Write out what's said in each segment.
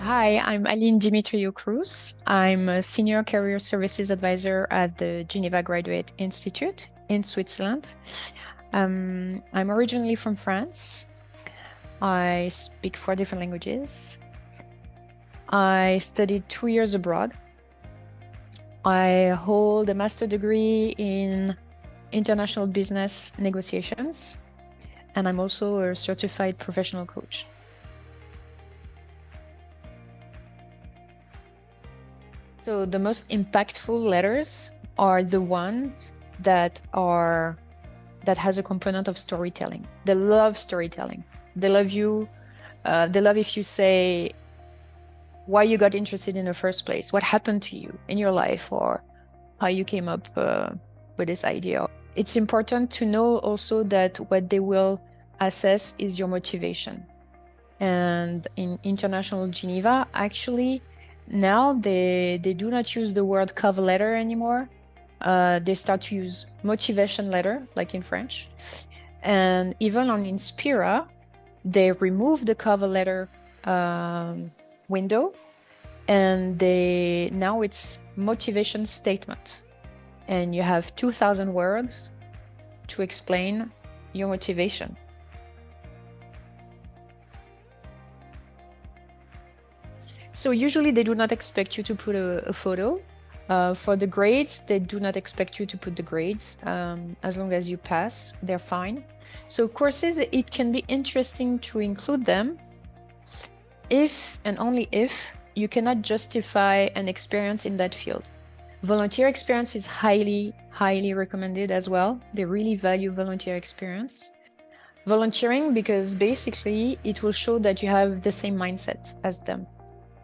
Hi, I'm Aline Dimitriou Cruz. I'm a Senior Career Services Advisor at the Geneva Graduate Institute in Switzerland. I'm originally from France. I speak 4 different languages. I studied 2 years abroad. I hold a master's degree in international business negotiations, and I'm also a certified professional coach. So the most impactful letters are the ones that has a component of storytelling. They love storytelling. They love you. They love if you say why you got interested in the first place, what happened to you in your life, or how you came up with this idea. It's important to know also that what they will assess is your motivation. And in International Geneva, actually, now they do not use the word cover letter anymore. They start to use motivation letter, like in French. And even on Inspira, they remove the cover letter window, and now it's motivation statement. And you have 2,000 words to explain your motivation. So usually they do not expect you to put a photo. For the grades, they do not expect you to put the grades. As long as you pass, they're fine. So courses, it can be interesting to include them if and only if you cannot justify an experience in that field. Volunteer experience is highly, highly recommended as well. They really value volunteer experience. Volunteering, because basically it will show that you have the same mindset as them.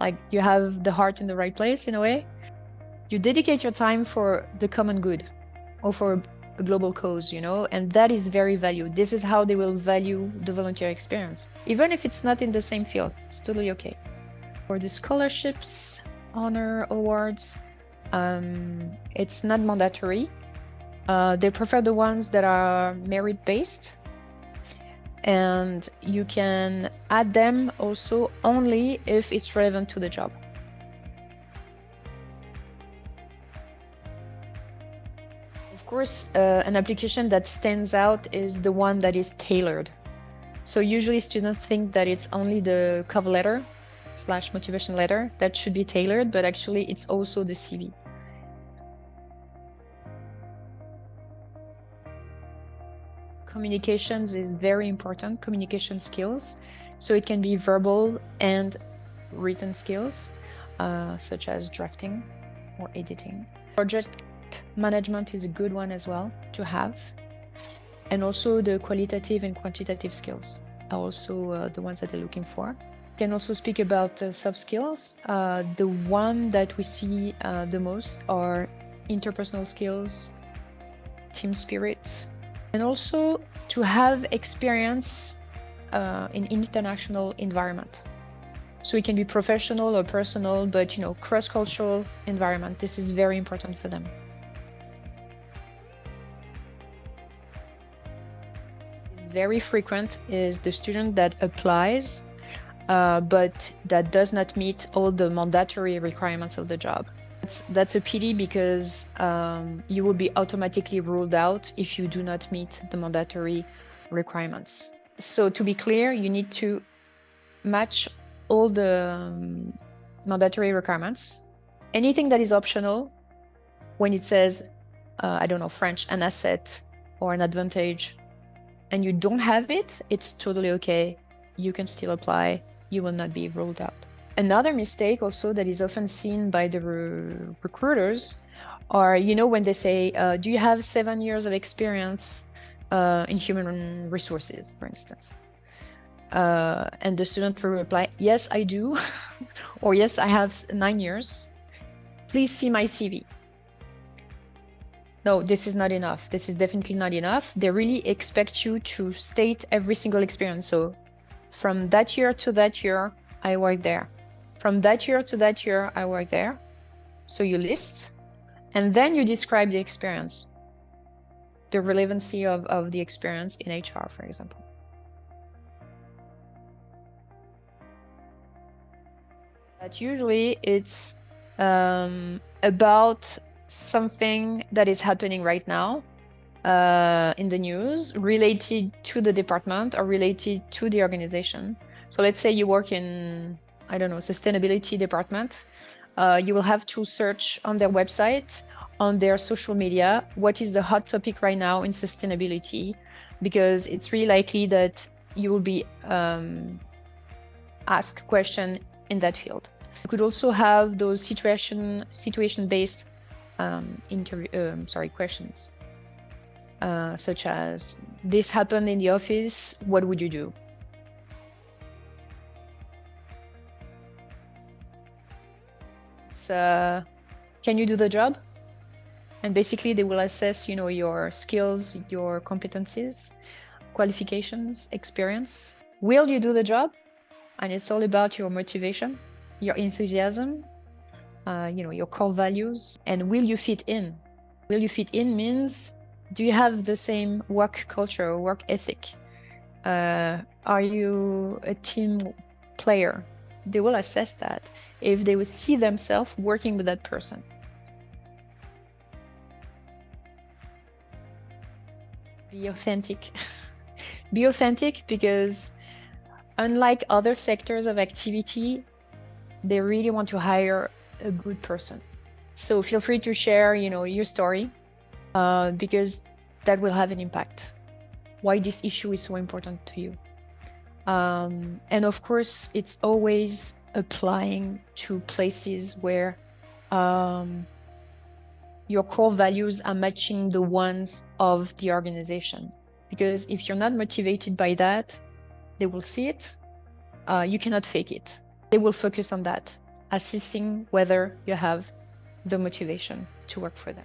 Like you have the heart in the right place in a way. You dedicate your time for the common good or for a global cause, and that is very valued. This is how they will value the volunteer experience. Even if it's not in the same field, it's totally okay. For the scholarships, honor awards, it's not mandatory. They prefer the ones that are merit-based. And you can add them also only if it's relevant to the job. Of course, an application that stands out is the one that is tailored. So usually students think that it's only the cover letter / motivation letter that should be tailored, but actually it's also the CV. Communications is very important, communication skills. So it can be verbal and written skills, such as drafting or editing. Project management is a good one as well to have. And also the qualitative and quantitative skills are also the ones that they're looking for. Can also speak about soft skills. The one that we see the most are interpersonal skills, team spirit, and also to have experience in international environment. So it can be professional or personal, but cross-cultural environment. This is very important for them. It's very frequent is the student that applies, but that does not meet all the mandatory requirements of the job. That's a pity because you will be automatically ruled out if you do not meet the mandatory requirements. So to be clear, you need to match all the mandatory requirements. Anything that is optional, when it says, I don't know, French, an asset or an advantage, and you don't have it, it's totally okay. You can still apply. You will not be ruled out. Another mistake also that is often seen by the recruiters are, when they say, do you have 7 years of experience in human resources, for instance? And the student will reply, yes, I do. Or yes, I have 9 years. Please see my CV. No, this is not enough. This is definitely not enough. They really expect you to state every single experience. So from that year to that year, I worked there. From that year to that year, I worked there. So you list, and then you describe the experience, the relevancy of the experience in HR, for example. But usually it's about something that is happening right now in the news related to the department or related to the organization. So let's say you work in, I don't know, sustainability department. You will have to search on their website, on their social media, what is the hot topic right now in sustainability, because it's really likely that you will be asked question in that field. You could also have those situation-based questions, such as, this happened in the office, what would you do? So, can you do the job? And basically they will assess, your skills, your competencies, qualifications, experience. Will you do the job? And it's all about your motivation, your enthusiasm, your core values, and will you fit in? Will you fit in means, do you have the same work culture or work ethic? Are you a team player? They will assess that if they would see themselves working with that person. Be authentic. Be authentic, because unlike other sectors of activity, they really want to hire a good person. So feel free to share, your story, because that will have an impact. Why this issue is so important to you. And of course, it's always applying to places where your core values are matching the ones of the organization. Because if you're not motivated by that, they will see it. You cannot fake it. They will focus on that, assisting whether you have the motivation to work for them.